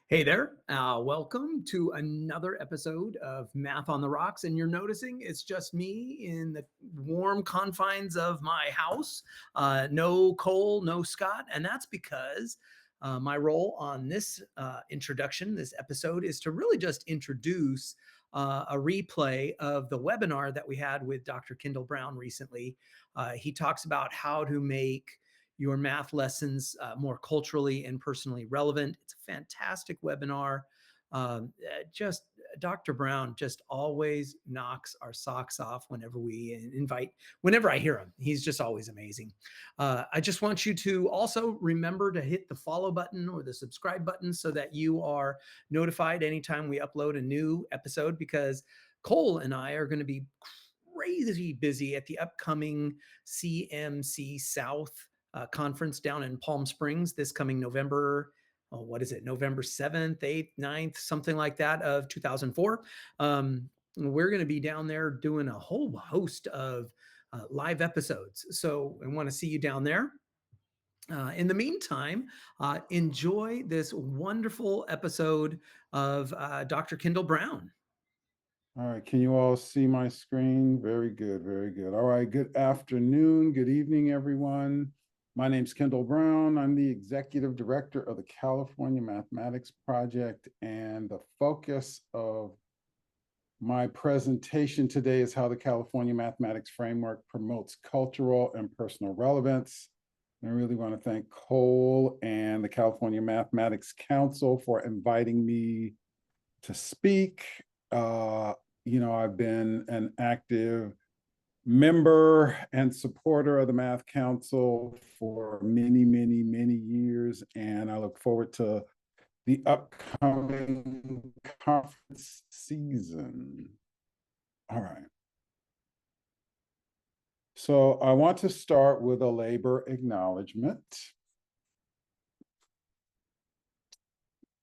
Hey there. Welcome to another episode of Math on the Rocks. And you're noticing it's just me in the warm confines of my house. No Cole, no Scott. And that's because my role on this introduction, this episode, is to really just introduce a replay of the webinar that we had with Dr. Kyndall Brown recently. He talks about how to make your math lessons more culturally and personally relevant. It's a fantastic webinar. Just Dr. Brown just always knocks our socks off whenever I hear him. He's just always amazing. I just want you to also remember to hit the follow button or the subscribe button so that you are notified anytime we upload a new episode, because Cole and I are going to be crazy busy at the upcoming CMC South conference down in Palm Springs this coming November. Oh, what is it? November 7th, 8th, 9th, something like that of 2004. We're going to be down there doing a whole host of live episodes. So I want to see you down there. In the meantime, enjoy this wonderful episode of Dr. Kyndall Brown. All right, can you all see my screen? Very good, very good. All right, good afternoon, good evening, everyone. My name's Kyndall Brown. I'm the Executive Director of the California Mathematics Project, and the focus of my presentation today is how the California Mathematics Framework promotes cultural and personal relevance. I really want to thank Cole and the California Mathematics Council for inviting me to speak. I've been an active member and supporter of the Math Council for many, many, many years, and I look forward to the upcoming conference season. All right. So I want to start with a labor acknowledgement.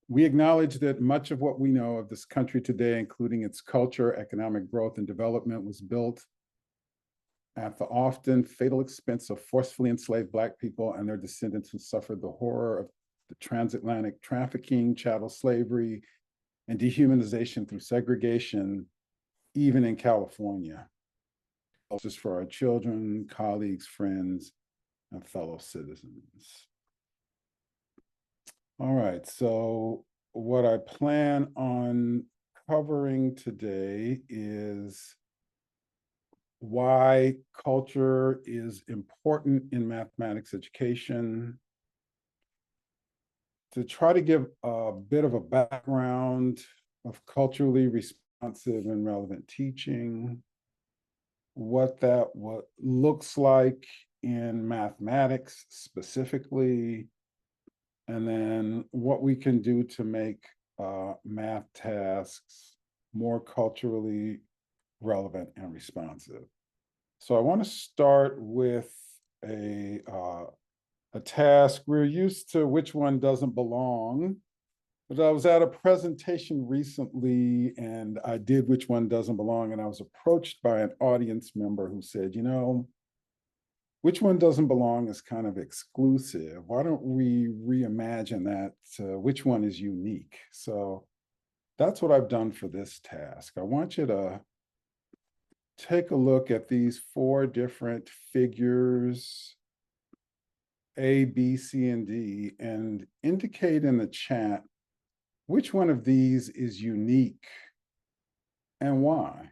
We acknowledge that much of what we know of this country today, including its culture, economic growth, and development, was built at the often fatal expense of forcefully enslaved Black people and their descendants who suffered the horror of the transatlantic trafficking, chattel slavery, and dehumanization through segregation, even in California. Just for our children, colleagues, friends, and fellow citizens. All right, so what I plan on covering today is why culture is important in mathematics education, to try to give a bit of a background of culturally responsive and relevant teaching, what that looks like in mathematics specifically, and then what we can do to make math tasks more culturally relevant and responsive. So I want to start with a task. We're used to which one doesn't belong, but I was at a presentation recently and I did which one doesn't belong, and I was approached by an audience member who said, which one doesn't belong is kind of exclusive. Why don't we reimagine that which one is unique? So that's what I've done for this task. I want you to take a look at these 4 different figures, A, B, C, and D, and indicate in the chat which one of these is unique and why.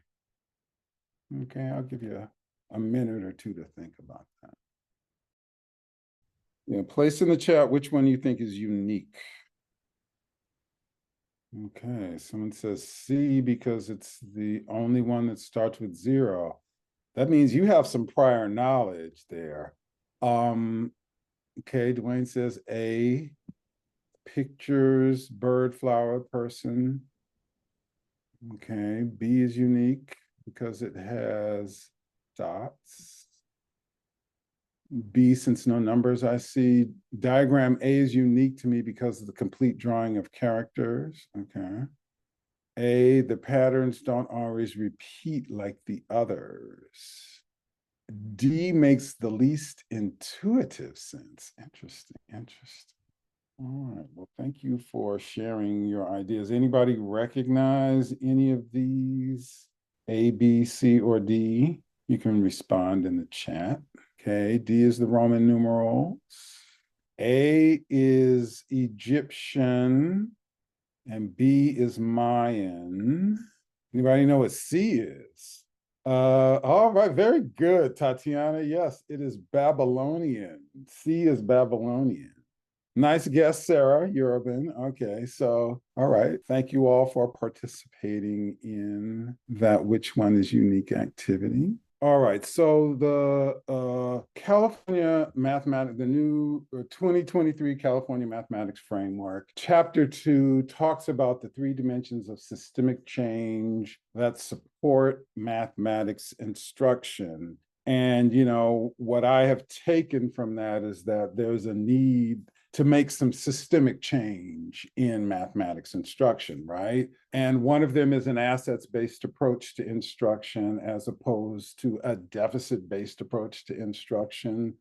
Okay, I'll give you a minute or two to think about that. Place in the chat which one you think is unique. Okay, someone says C because it's the only one that starts with 0. That means you have some prior knowledge there. Okay, Duane says A, pictures, bird, flower, person. Okay, B is unique because it has dots. B, since no numbers I see. Diagram A is unique to me because of the complete drawing of characters. Okay. A, the patterns don't always repeat like the others. D makes the least intuitive sense. Interesting, interesting. All right. Well, thank you for sharing your ideas. Anybody recognize any of these? A, B, C, or D? You can respond in the chat. Okay. D is the Roman numerals. A is Egyptian and B is Mayan. Anybody know what C is? All right, very good, Tatiana. Yes, it is Babylonian. C is Babylonian. Nice guess, Sarah Urban. Okay, so all right. Thank you all for participating in that which one is unique activity. All right, so the the new 2023 California Mathematics Framework, Chapter 2 talks about the three dimensions of systemic change that support mathematics instruction. And, what I have taken from that is that there's a need to make some systemic change in mathematics instruction, right? And one of them is an assets-based approach to instruction as opposed to a deficit-based approach to instruction,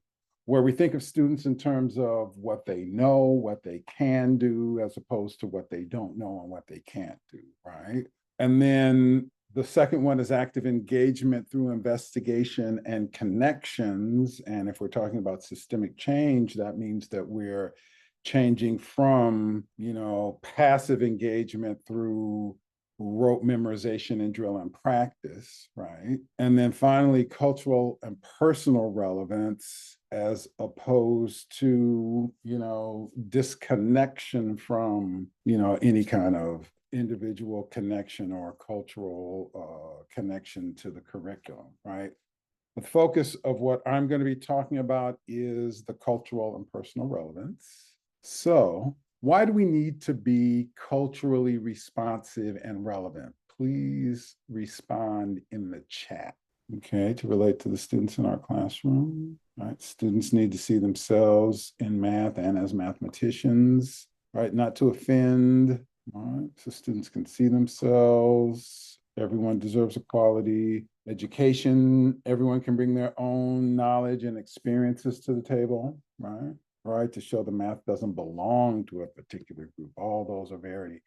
where we think of students in terms of what they know, what they can do, as opposed to what they don't know and what they can't do, right? And then the second one is active engagement through investigation and connections. And if we're talking about systemic change, that means that we're changing from, passive engagement through rote memorization and drill and practice, right? And then finally, cultural and personal relevance as opposed to, disconnection from, any kind of individual connection or cultural connection to the curriculum, right? The focus of what I'm going to be talking about is the cultural and personal relevance. So, why do we need to be culturally responsive and relevant? Please respond in the chat. Okay, to relate to the students in our classroom. Right, students need to see themselves in math and as mathematicians, right? Not to offend, all right, so students can see themselves. Everyone deserves equality. Education, everyone can bring their own knowledge and experiences to the table, right? Right, to show the math doesn't belong to a particular group. All those are very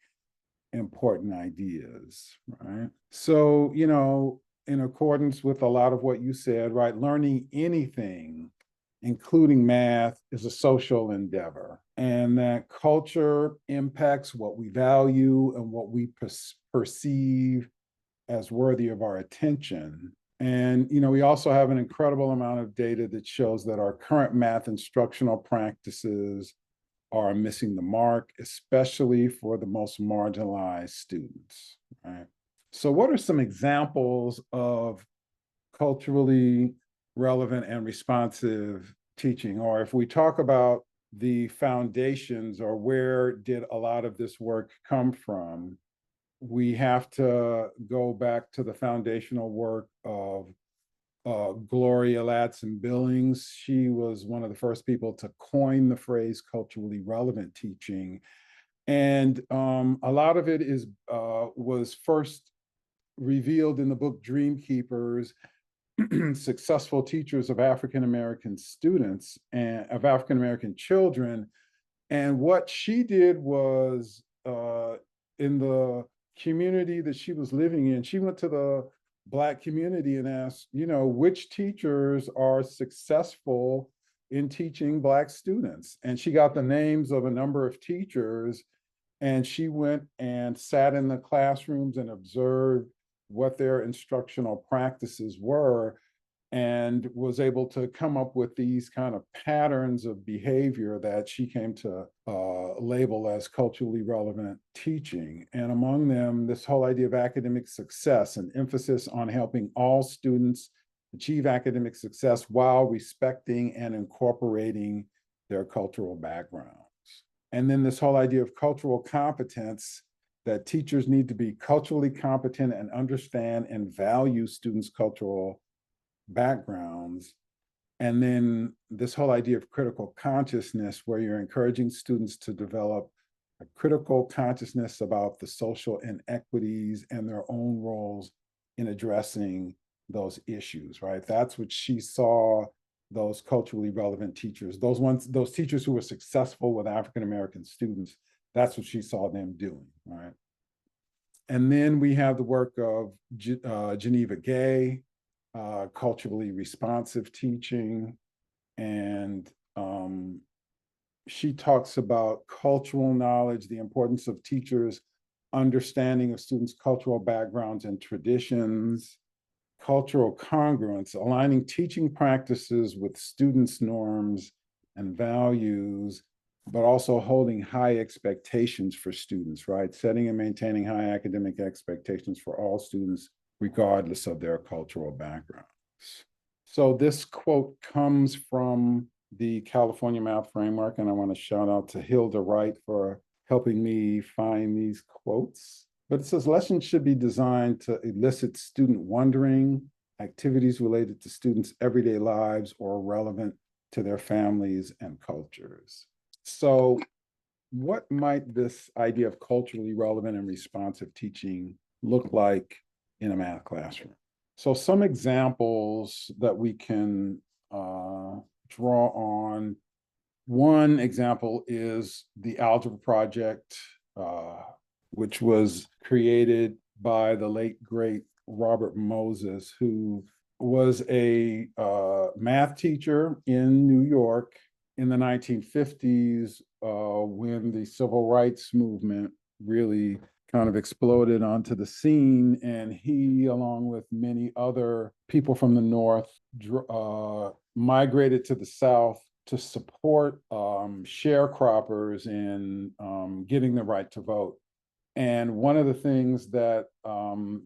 important ideas, right? So, in accordance with a lot of what you said, right, learning anything, including math, is a social endeavor, and that culture impacts what we value and what we perceive as worthy of our attention. And, we also have an incredible amount of data that shows that our current math instructional practices are missing the mark, especially for the most marginalized students, right? So what are some examples of culturally relevant and responsive teaching? Or if we talk about the foundations, or where did a lot of this work come from, we have to go back to the foundational work of Gloria Ladson Billings. She was one of the first people to coin the phrase culturally relevant teaching. And a lot of it was first revealed in the book Dream Keepers, Successful Teachers of African American Students and of African American Children. And what she did was, in the community that she was living in, she went to the Black community and asked, which teachers are successful in teaching Black students? And she got the names of a number of teachers, and she went and sat in the classrooms and observed what their instructional practices were, and was able to come up with these kind of patterns of behavior that she came to label as culturally relevant teaching. And among them, this whole idea of academic success, and emphasis on helping all students achieve academic success while respecting and incorporating their cultural backgrounds. And then this whole idea of cultural competence, that teachers need to be culturally competent and understand and value students' cultural backgrounds. And then this whole idea of critical consciousness, where you're encouraging students to develop a critical consciousness about the social inequities and their own roles in addressing those issues, right? That's what she saw those culturally relevant teachers, those teachers who were successful with African-American students. That's what she saw them doing, right? And then we have the work of Geneva Gay, culturally responsive teaching. And she talks about cultural knowledge, the importance of teachers' understanding of students' cultural backgrounds and traditions, cultural congruence, aligning teaching practices with students' norms and values, but also holding high expectations for students, right? Setting and maintaining high academic expectations for all students, regardless of their cultural backgrounds. So this quote comes from the California Math Framework, and I want to shout out to Hilda Wright for helping me find these quotes. But it says lessons should be designed to elicit student wondering, activities related to students' everyday lives or relevant to their families and cultures. So what might this idea of culturally relevant and responsive teaching look like in a math classroom? So some examples that we can draw on. One example is the Algebra Project, which was created by the late, great Robert Moses, who was a math teacher in New York in the 1950s when the civil rights movement really kind of exploded onto the scene. And he, along with many other people from the North, migrated to the South to support sharecroppers in getting the right to vote. And one of the things that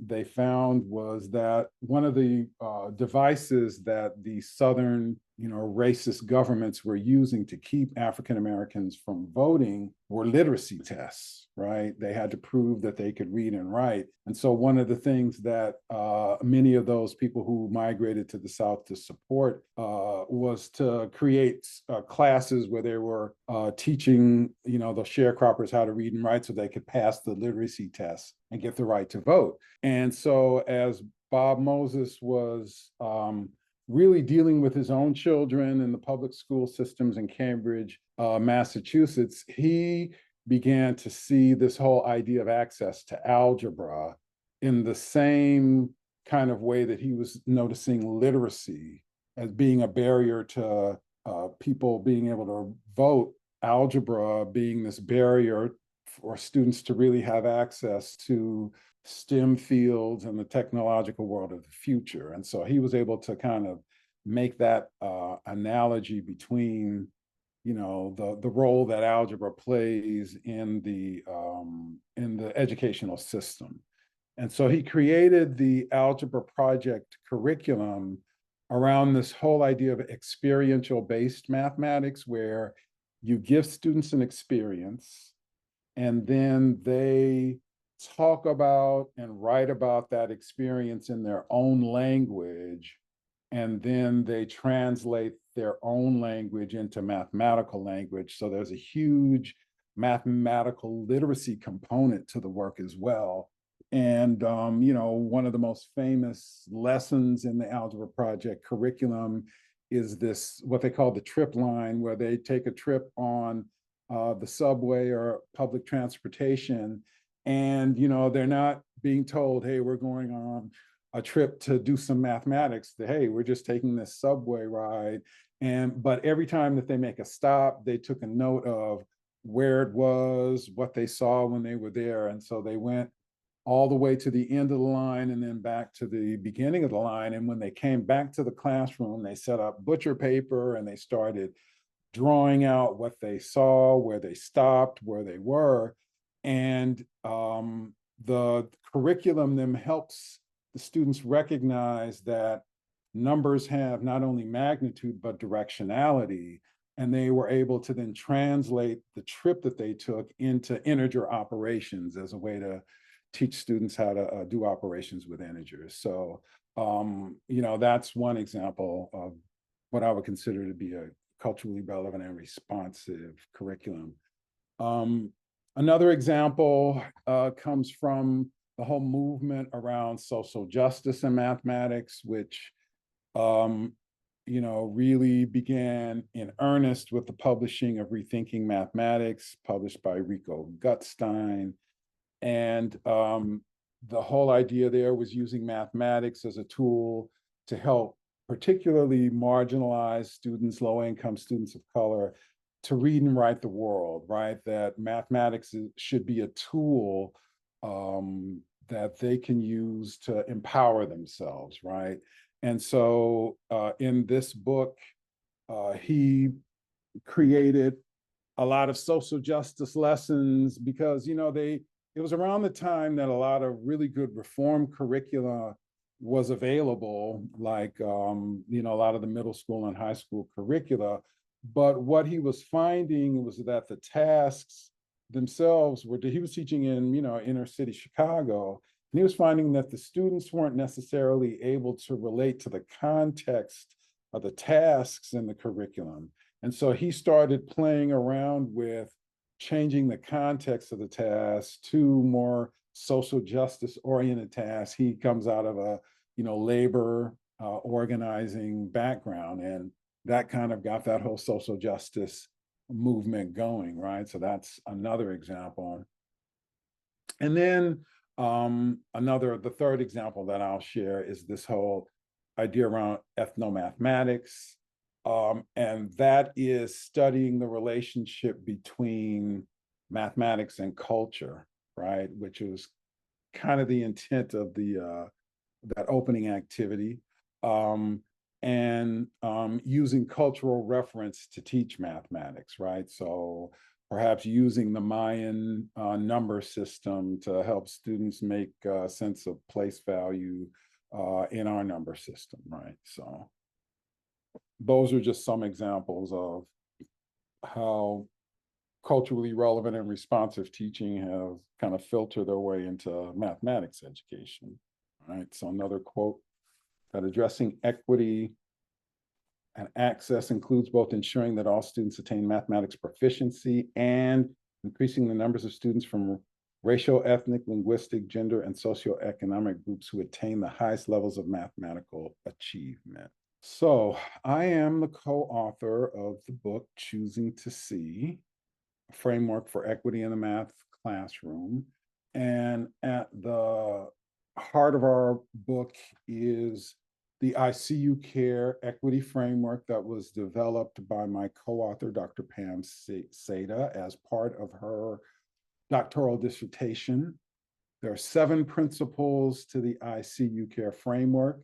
they found was that one of the devices that the Southern, racist governments were using to keep African Americans from voting were literacy tests, right? They had to prove that they could read and write. And so one of the things that many of those people who migrated to the South to support was to create classes where they were teaching, the sharecroppers how to read and write so they could pass the literacy test and get the right to vote. And so as Bob Moses was really dealing with his own children in the public school systems in Cambridge, Massachusetts, he began to see this whole idea of access to algebra in the same kind of way that he was noticing literacy as being a barrier to people being able to vote, algebra being this barrier for students to really have access to STEM fields and the technological world of the future. And so he was able to kind of make that analogy between, the role that algebra plays in the educational system. And so he created the Algebra Project curriculum around this whole idea of experiential-based mathematics, where you give students an experience and then they talk about and write about that experience in their own language, and then they translate their own language into mathematical language. So there's a huge mathematical literacy component to the work as well. And one of the most famous lessons in the Algebra Project curriculum is this, what they call the trip line, where they take a trip on the subway or public transportation, and they're not being told, hey, we're going on a trip to do some mathematics. Hey, we're just taking this subway ride. But every time that they make a stop, they took a note of where it was, what they saw when they were there. And so they went all the way to the end of the line and then back to the beginning of the line. And when they came back to the classroom, they set up butcher paper and they started drawing out what they saw, where they stopped, where they were. And the curriculum then helps the students recognize that numbers have not only magnitude, but directionality. And they were able to then translate the trip that they took into integer operations as a way to teach students how to do operations with integers. So, that's one example of what I would consider to be a culturally relevant and responsive curriculum. Another example comes from the whole movement around social justice in mathematics, which really began in earnest with the publishing of Rethinking Mathematics, published by Rico Gutstein. And the whole idea there was using mathematics as a tool to help particularly marginalized students, low-income students of color, to read and write the world, right? That mathematics should be a tool that they can use to empower themselves, right? And so in this book, he created a lot of social justice lessons because, it was around the time that a lot of really good reform curricula was available, like, a lot of the middle school and high school curricula. But what he was finding was that the tasks themselves he was teaching in, inner city Chicago, and he was finding that the students weren't necessarily able to relate to the context of the tasks in the curriculum. And so he started playing around with changing the context of the task to more social justice oriented tasks. He comes out of a, labor organizing background, and that kind of got that whole social justice movement going, right? So that's another example. And then the third example that I'll share is this whole idea around ethnomathematics. And that is studying the relationship between mathematics and culture, right? Which was kind of the intent of that opening activity. And using cultural reference to teach mathematics, right? So perhaps using the Mayan number system to help students make sense of place value in our number system, right? So those are just some examples of how culturally relevant and responsive teaching have kind of filtered their way into mathematics education. All right, so another quote, that addressing equity and access includes both ensuring that all students attain mathematics proficiency and increasing the numbers of students from racial, ethnic, linguistic, gender, and socioeconomic groups who attain the highest levels of mathematical achievement. So I am the co-author of the book, Choosing to See, a framework for equity in the math classroom. And at the heart of our book is the ICU Care Equity Framework that was developed by my co-author, Dr. Pam Seda, as part of her doctoral dissertation. There are 7 principles to the ICU Care Framework.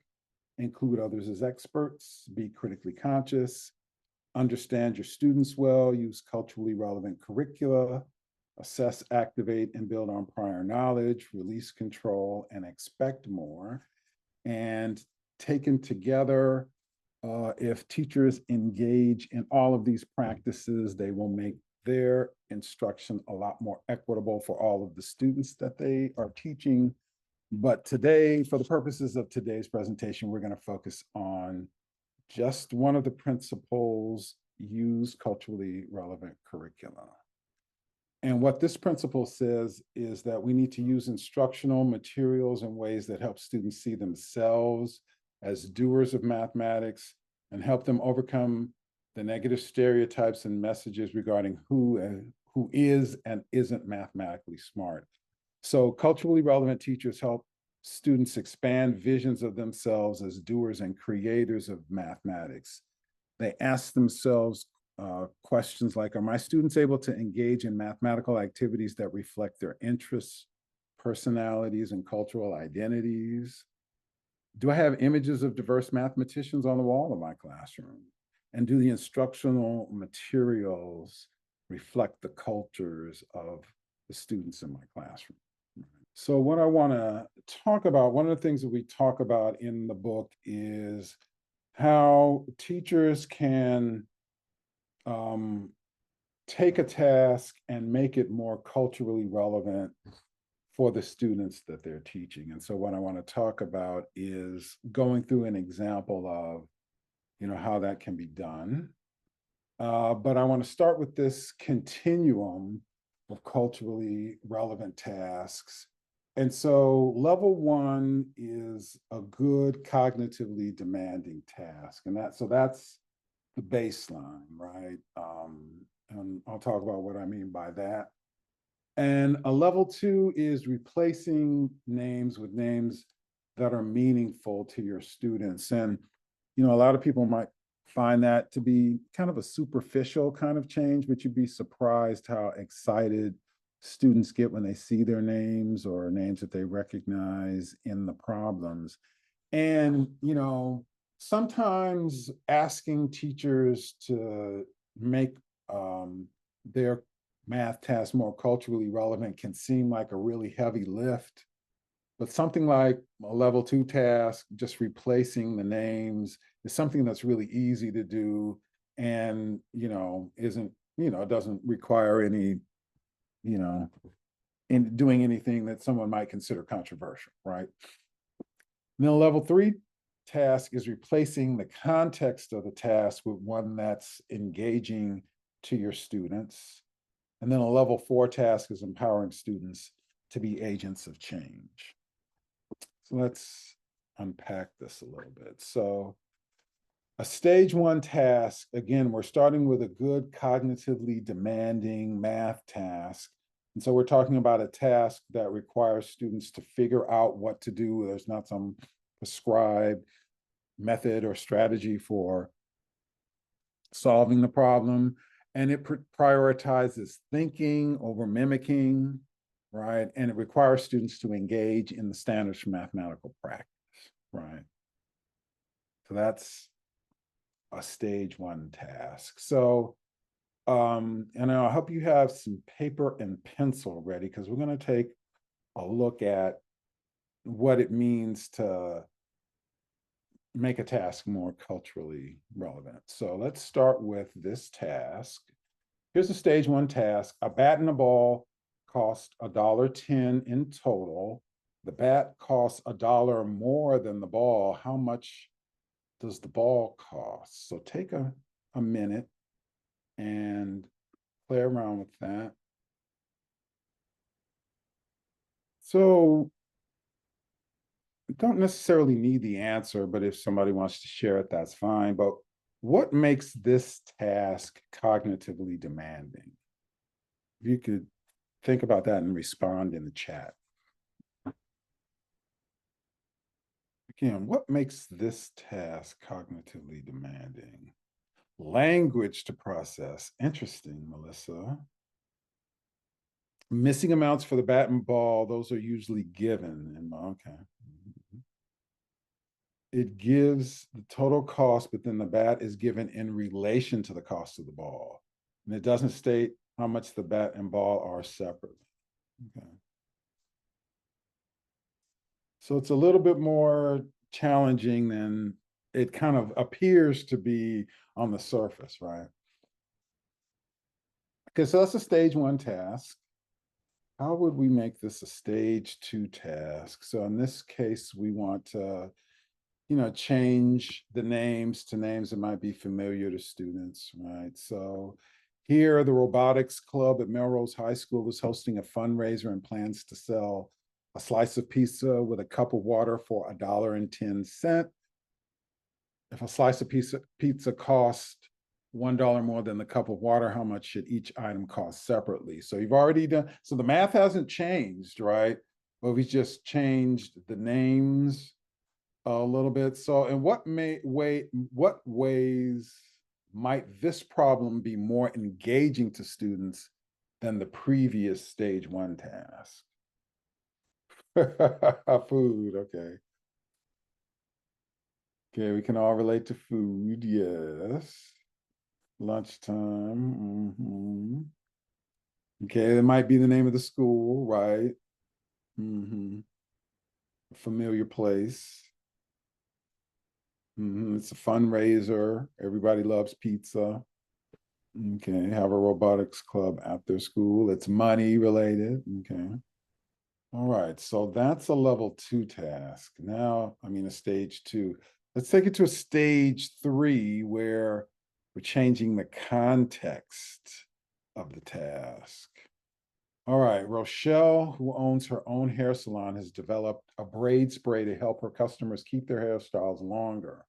Include others as experts, be critically conscious, understand your students well, use culturally relevant curricula, assess, activate, and build on prior knowledge, release control, and expect more. And taken together, if teachers engage in all of these practices, they will make their instruction a lot more equitable for all of the students that they are teaching. But today, for the purposes of today's presentation, we're going to focus on just one of the principles, use culturally relevant curricula. And what this principle says is that we need to use instructional materials in ways that help students see themselves as doers of mathematics and help them overcome the negative stereotypes and messages regarding who is and isn't mathematically smart. So culturally relevant teachers help students expand visions of themselves as doers and creators of mathematics. They ask themselves questions like, are my students able to engage in mathematical activities that reflect their interests, personalities, and cultural identities? Do I have images of diverse mathematicians on the wall of my classroom? And do the instructional materials reflect the cultures of the students in my classroom? So what I want to talk about, one of the things that we talk about in the book is how teachers can take a task and make it more culturally relevant for the students that they're teaching. And so what I want to talk about is going through an example of, how that can be done. But I want to start with this continuum of culturally relevant tasks And so level one is a good cognitively demanding task. And that's the baseline, right? And I'll talk about what I mean by that. And a level two is replacing names with names that are meaningful to your students. And, a lot of people might find that to be kind of a superficial kind of change, but you'd be surprised how excited students get when they see their names or names that they recognize in the problems. And, sometimes asking teachers to make their math tasks more culturally relevant can seem like a really heavy lift. But something like a level two task, just replacing the names, is something that's really easy to do and, isn't, doesn't require any, you know, in doing anything that someone might consider controversial, right? And then a level three task is replacing the context of the task with one that's engaging to your students. And then a level four task is empowering students to be agents of change. So let's unpack this a little bit. So a stage one task, again, we're starting with a good cognitively demanding math task. And so we're talking about a task that requires students to figure out what to do. There's not some prescribed method or strategy for solving the problem. And it prioritizes thinking over mimicking, right? And it requires students to engage in the standards for mathematical practice, right? So that's a stage one task. So, and I hope you have some paper and pencil ready because we're going to take a look at what it means to make a task more culturally relevant. So let's start with this task. Here's a stage one task. A bat and a ball cost $1.10 in total. The bat costs $1 more than the ball. How much does the ball cost? So take a minute and play around with that. So don't necessarily need the answer, but if somebody wants to share it, that's fine. But what makes this task cognitively demanding? If you could think about that and respond in the chat. Again, what makes this task cognitively demanding? Language to process. Interesting, Melissa. Missing amounts for the bat and ball, those are usually given. Okay. It gives the total cost, but then the bat is given in relation to the cost of the ball. And it doesn't state how much the bat and ball are separately. Okay. So it's a little bit more challenging than it kind of appears to be on the surface, right? Okay, so that's a stage one task. How would we make this a stage two task? So in this case, we want to, change the names to names that might be familiar to students, right? So here, the robotics club at Melrose High School is hosting a fundraiser and plans to sell a slice of pizza with a cup of water for $1.10. If a slice of pizza costs $1 more than the cup of water, how much should each item cost separately? So you've already done, so the math hasn't changed, right? But we just changed the names a little bit. So in what ways might this problem be more engaging to students than the previous stage one task? Food, okay. Okay, we can all relate to food, yes. Lunchtime. Okay, it might be the name of the school, right? A familiar place. It's a fundraiser. Everybody loves pizza. Okay, have a robotics club at their school. It's money related. Okay. All right, so that's a level two task. Now, a stage two. Let's take it to a stage three where we're changing the context of the task. All right, Rochelle, who owns her own hair salon, has developed a braid spray to help her customers keep their hairstyles longer.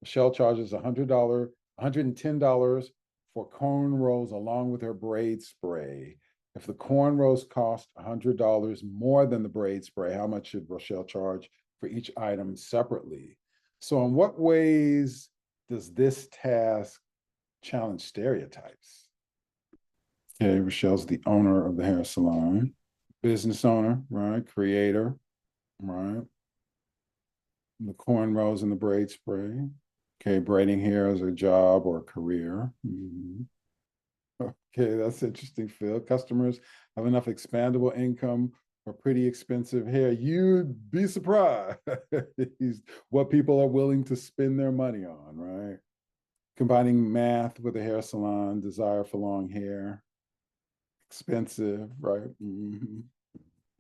Rochelle charges $110 for cornrows along with her braid spray. If the cornrows cost $100 more than the braid spray, how much should Rochelle charge for each item separately? So, in what ways does this task challenge stereotypes? Okay, Rochelle's the owner of the hair salon, business owner, right? Creator, right? The cornrows and the braid spray. Okay, braiding hair as a job or a career. Mhm. Okay, that's interesting, Phil. Customers have enough expandable income for pretty expensive hair. You'd be surprised what people are willing to spend their money on, right? Combining math with a hair salon, desire for long hair, expensive, right?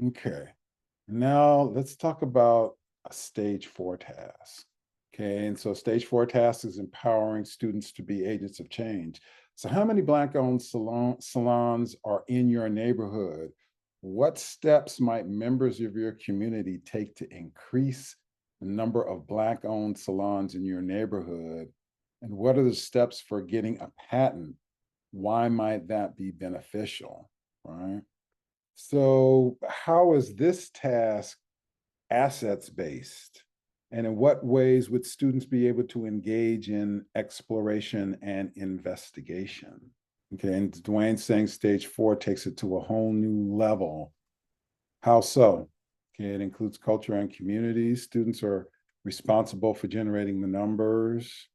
Okay. Now let's talk about a stage 4 task. Okay, and so stage 4 task is empowering students to be agents of change. So, how many Black-owned salons are in your neighborhood? What steps might members of your community take to increase the number of Black-owned salons in your neighborhood? And what are the steps for getting a patent? Why might that be beneficial? Right. So, how is this task assets based? And in what ways would students be able to engage in exploration and investigation? Okay, and Duane's saying stage 4 takes it to a whole new level. How so? Okay, it includes culture and community. Students are responsible for generating the numbers,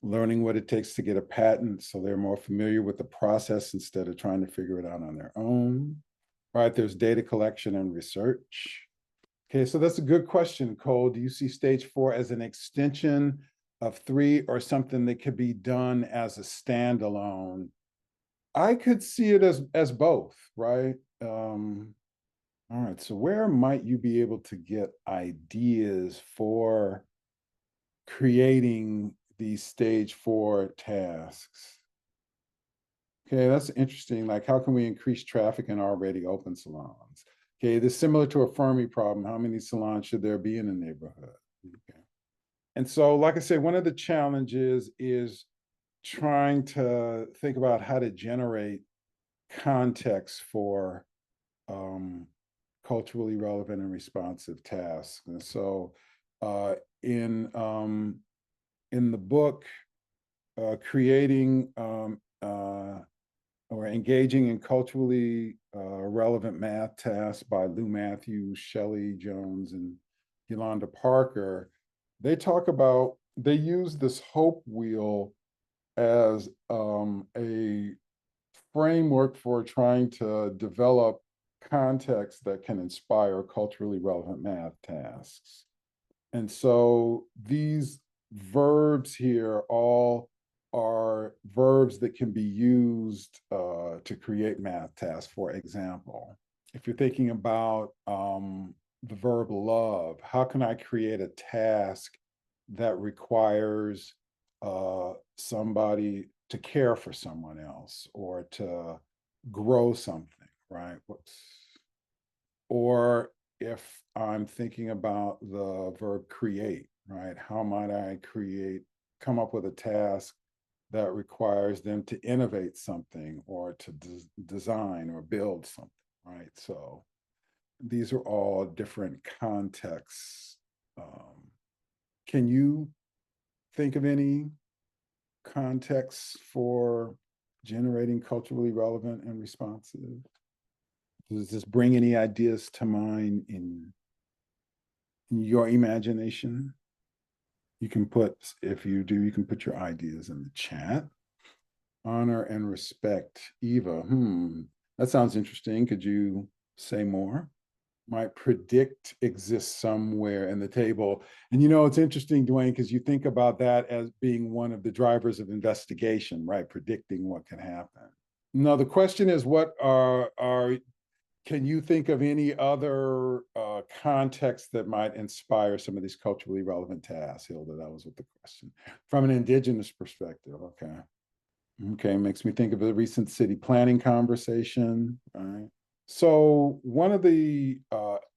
learning what it takes to get a patent so they're more familiar with the process instead of trying to figure it out on their own. Right, there's data collection and research. Okay, so that's a good question, Cole. Do you see stage 4 as an extension of 3 or something that could be done as a standalone? I could see it as both, right? All right, so where might you be able to get ideas for creating these stage 4 tasks? Okay, that's interesting. Like, how can we increase traffic in already open salons? Okay, this is similar to a Fermi problem. How many salons should there be in a neighborhood? Okay. And so, like I said, one of the challenges is trying to think about how to generate context for um, culturally relevant and responsive tasks. And so, uh, in um, in the book, creating or engaging in culturally relevant math tasks by Lou Matthews, Shelley Jones, and Yolanda Parker, they use this hope wheel as a framework for trying to develop context that can inspire culturally relevant math tasks. And so these verbs here all are verbs that can be used to create math tasks. For example, if you're thinking about the verb love, how can I create a task that requires somebody to care for someone else or to grow something, right? Whoops. Or if I'm thinking about the verb create, right? How might I come up with a task that requires them to innovate something or to design or build something, right? So these are all different contexts. Can you think of any contexts for generating culturally relevant and responsive? Does this bring any ideas to mind in your imagination? You can put, if you do, you can put your ideas in the chat. Honor and respect. Eva, that sounds interesting. Could you say more? Might predict exists somewhere in the table. And it's interesting, Duane, because you think about that as being one of the drivers of investigation, right? Predicting what can happen. Now, the question is, can you think of any other context that might inspire some of these culturally relevant tasks, Hilda? That was what the question. From an indigenous perspective, okay. Okay, makes me think of a recent city planning conversation, right? So one of the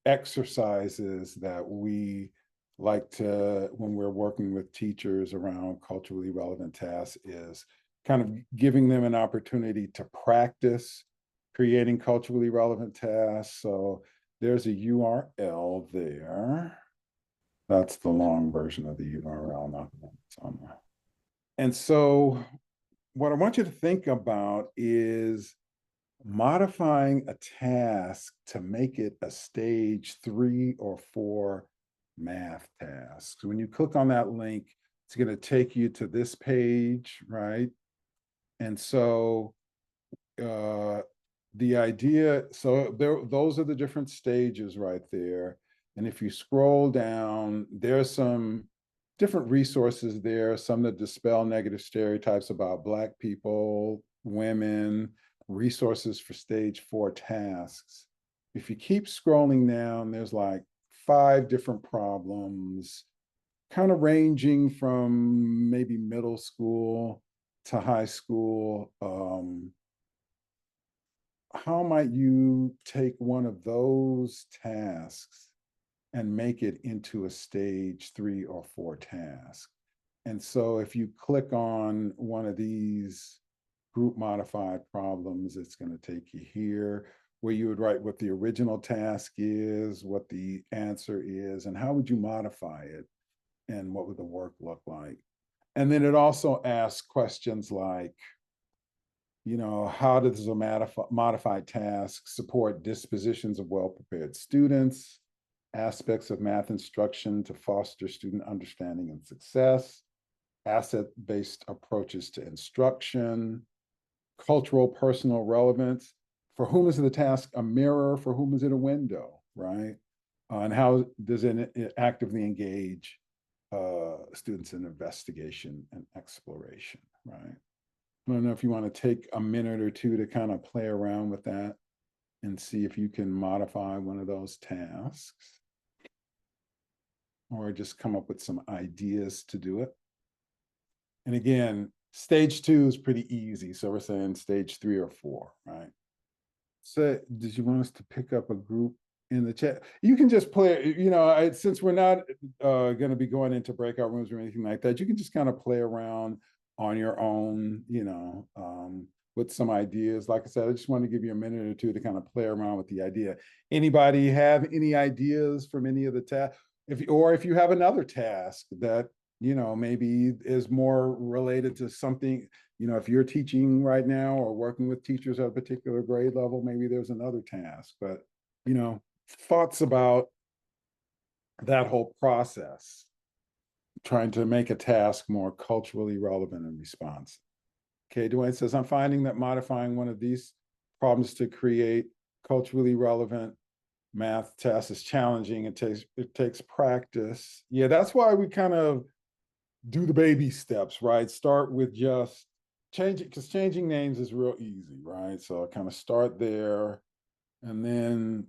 exercises that we like to, when we're working with teachers around culturally relevant tasks, is kind of giving them an opportunity to practice creating culturally relevant tasks. So there's a URL there. That's the long version of the URL, not the one that's on there. And so what I want you to think about is modifying a task to make it a stage 3 or 4 math task. So when you click on that link, it's going to take you to this page, right? And so uh, the idea, so those are the different stages right there. And if you scroll down, there's some different resources there, some that dispel negative stereotypes about Black people, women, resources for stage 4 tasks. If you keep scrolling down, there's like 5 different problems, kind of ranging from maybe middle school to high school. How might you take one of those tasks and make it into a stage 3 or 4 task? And so if you click on one of these group modified problems, it's going to take you here where you would write what the original task is, what the answer is, and how would you modify it, and what would the work look like. And then it also asks questions like, how does a modified task support dispositions of well-prepared students, aspects of math instruction to foster student understanding and success, asset-based approaches to instruction, cultural personal relevance. For whom is the task a mirror? For whom is it a window, right? And how does it actively engage students in investigation and exploration, right? I don't know if you want to take a minute or two to kind of play around with that and see if you can modify one of those tasks, or just come up with some ideas to do it. And again, stage 2 is pretty easy. So we're saying stage 3 or 4, right? So did you want us to pick up a group in the chat? You can just play, since we're not going to be going into breakout rooms or anything like that, you can just kind of play around on your own, with some ideas. Like I said, I just want to give you a minute or two to kind of play around with the idea. Anybody have any ideas from any of the tasks? If you have another task that, maybe is more related to something, if you're teaching right now or working with teachers at a particular grade level, maybe there's another task. But, thoughts about that whole process, trying to make a task more culturally relevant and responsive. Okay, Duane says, I'm finding that modifying one of these problems to create culturally relevant math tests is challenging. It takes practice. Yeah, that's why we kind of do the baby steps, right? Start with just change it, because changing names is real easy, right? So kind of start there and then,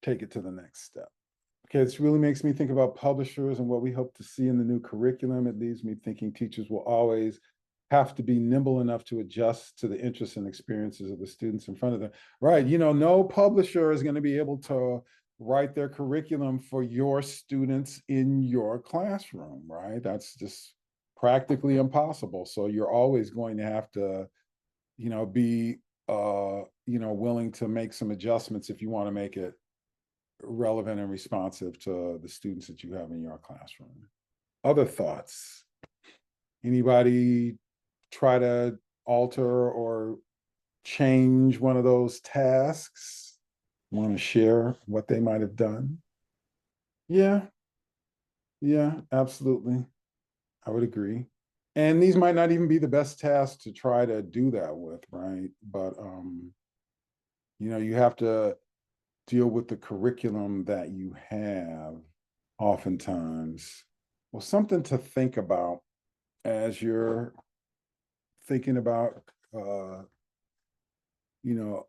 take it to the next step. Okay, this really makes me think about publishers and what we hope to see in the new curriculum. It leaves me thinking teachers will always have to be nimble enough to adjust to the interests and experiences of the students in front of them. Right, no publisher is going to be able to write their curriculum for your students in your classroom, right? That's just practically impossible. So you're always going to have to, be, willing to make some adjustments if you want to make it relevant and responsive to the students that you have in your classroom. Other thoughts? Anybody try to alter or change one of those tasks? Want to share what they might have done? Yeah, absolutely. I would agree. And these might not even be the best tasks to try to do that with, right? But you have to deal with the curriculum that you have oftentimes. Well, something to think about as you're thinking about,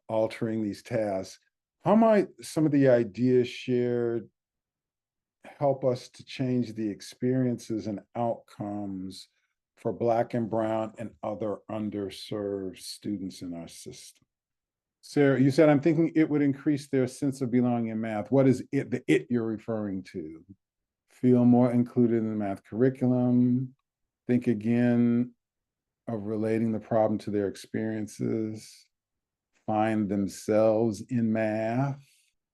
altering these tasks. How might some of the ideas shared help us to change the experiences and outcomes for Black and Brown and other underserved students in our system. Sarah, you said, I'm thinking it would increase their sense of belonging in math. What is it, the it you're referring to? Feel more included in the math curriculum. Think again of relating the problem to their experiences. Find themselves in math.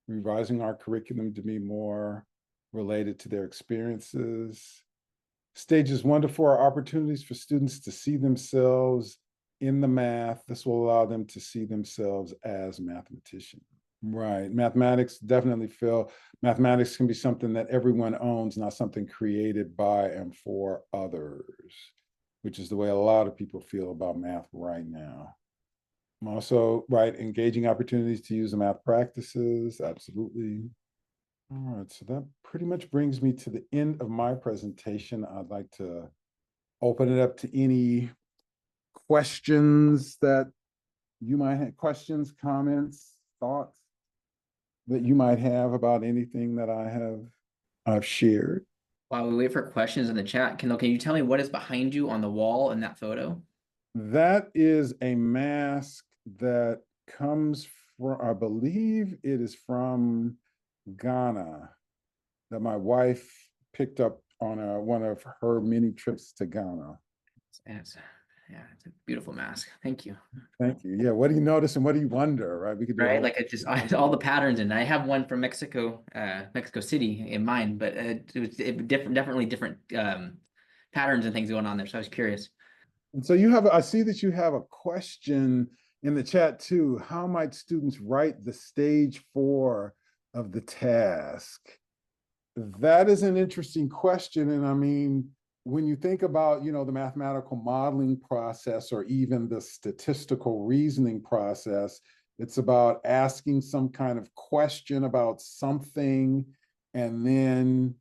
Revising our curriculum to be more related to their experiences. Stages 1 to 4 are opportunities for students to see themselves in the math. This will allow them to see themselves as mathematicians. Right. Mathematics, definitely feel mathematics can be something that everyone owns, not something created by and for others, which is the way a lot of people feel about math right now. Also, right, engaging opportunities to use the math practices. Absolutely. All right, so that pretty much brings me to the end of my presentation. I'd like to open it up to any questions that you might have, questions, comments, thoughts that you might have about anything that I've shared. While we wait for questions in the chat, Kyndall, can you tell me what is behind you on the wall in that photo? That is a mask that comes from, I believe it is from Ghana, that my wife picked up on one of her many trips to Ghana. Yeah, it's a beautiful mask. Thank you. Thank you. Yeah, what do you notice and what do you wonder, right? We could do Right, like it just all the patterns, and I have one from Mexico, Mexico City in mind, but it was definitely different patterns and things going on there. So I was curious. And so I see that you have a question in the chat too. How might students write the stage 4 of the task? That is an interesting question. And I mean, when you think about, the mathematical modeling process or even the statistical reasoning process, it's about asking some kind of question about something and then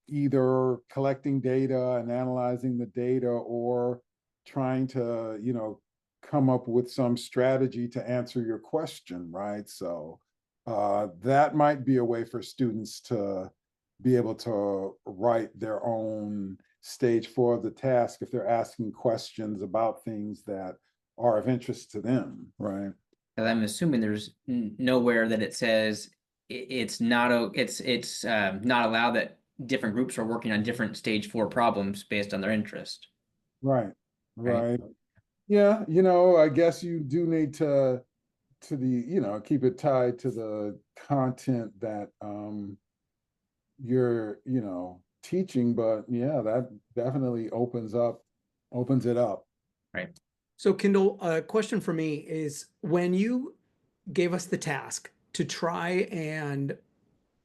either collecting data and analyzing the data or trying to, come up with some strategy to answer your question, right? So that might be a way for students to be able to write their own stage 4 of the task if they're asking questions about things that are of interest to them, right? And I'm assuming there's nowhere that it says it's not not allowed that different groups are working on different stage 4 problems based on their interest. Right. Yeah, I guess you do need to keep it tied to the content that you're, teaching, but yeah, that definitely opens it up. Right. So, Kyndall, a question for me is, when you gave us the task to try and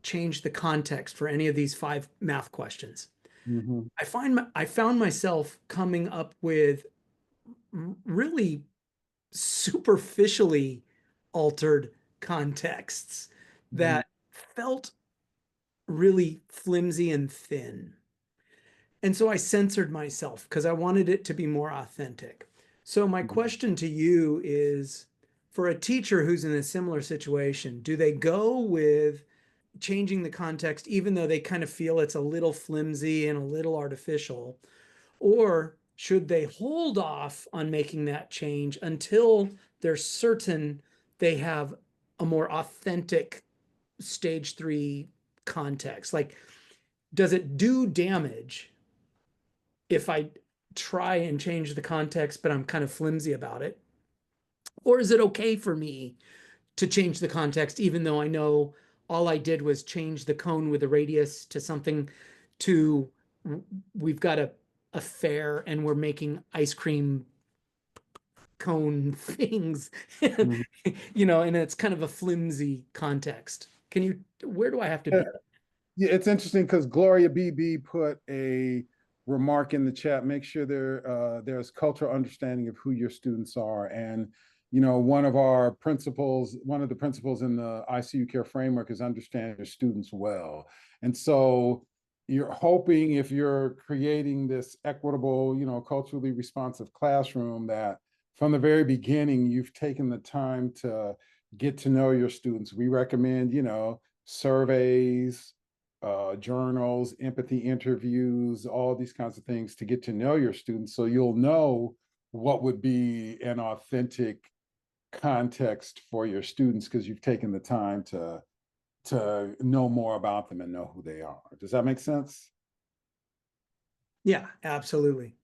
change the context for any of these 5 math questions, Mm-hmm. I found myself coming up with really superficially altered contexts that felt really flimsy and thin. And so I censored myself because I wanted it to be more authentic. So my question to you is, for a teacher who's in a similar situation, do they go with changing the context even though they kind of feel it's a little flimsy and a little artificial? Or should they hold off on making that change until they're certain they have a more authentic stage 3 context? Like, does it do damage if I try and change the context, but I'm kind of flimsy about it? Or is it okay for me to change the context, even though I know all I did was change the cone with a radius to something to we've got a fair and we're making ice cream cone things, Mhm. and it's kind of a flimsy context. Where do I have to be? Yeah, it's interesting because Gloria BB put a remark in the chat. Make sure there's cultural understanding of who your students are. And, one of the principles in the ICU care framework is understand your students well. And so you're hoping, if you're creating this equitable, culturally responsive classroom, that from the very beginning, you've taken the time to get to know your students. We recommend, surveys, journals, empathy interviews, all these kinds of things to get to know your students, so you'll know what would be an authentic context for your students because you've taken the time to know more about them and know who they are. Does that make sense? Yeah, absolutely.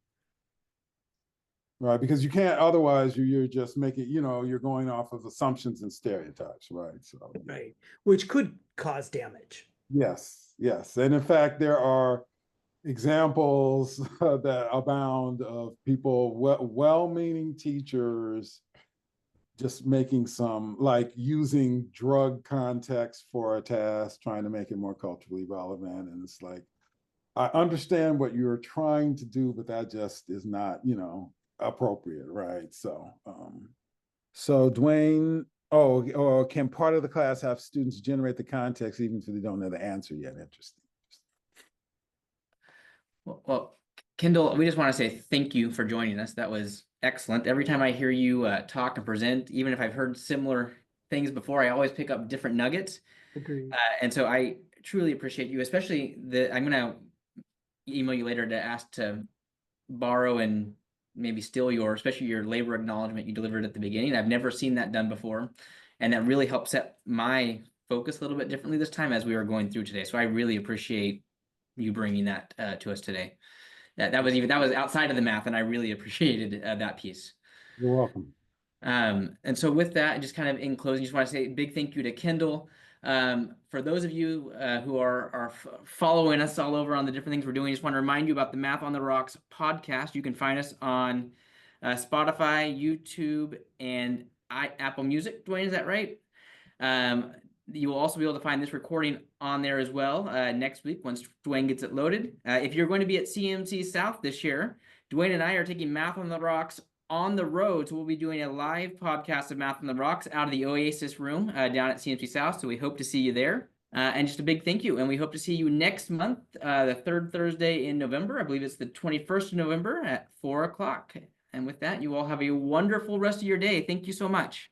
Right, because you can't, otherwise you're just making, you're going off of assumptions and stereotypes, right? So Right. Which could cause damage. yes, yes. And in fact, there are examples that abound of people, well-meaning teachers just making some, like using drug context for a task, trying to make it more culturally relevant. And it's like, I understand what you're trying to do, but that just is not, appropriate, right? So Duane, or can part of the class have students generate the context even if they don't know the answer yet? Interesting. Well, Kyndall, we just want to say thank you for joining us. That was excellent. Every time I hear you talk and present, even if I've heard similar things before, I always pick up different nuggets. Agreed. And so I truly appreciate you, especially I'm going to email you later to ask to borrow and maybe steal especially your labor acknowledgement you delivered at the beginning. I've never seen that done before. And that really helped set my focus a little bit differently this time as we were going through today. So I really appreciate you bringing that to us today. That was outside of the math, and I really appreciated that piece. You're welcome. And so with that, just kind of in closing, just want to say a big thank you to Kyndall. For those of you who are following us all over on the different things we're doing, just want to remind you about the Math on the Rocks podcast. You can find us on Spotify, YouTube, and Apple Music. Duane, is that right? You will also be able to find this recording on there as well next week once Duane gets it loaded. If you're going to be at CMC South this year, Duane and I are taking Math on the Rocks on the road. So we'll be doing a live podcast of Math on the Rocks out of the Oasis room down at CMC South. So we hope to see you there. And just a big thank you. And we hope to see you next month, the third Thursday in November. I believe it's the 21st of November at 4 o'clock. And with that, you all have a wonderful rest of your day. Thank you so much.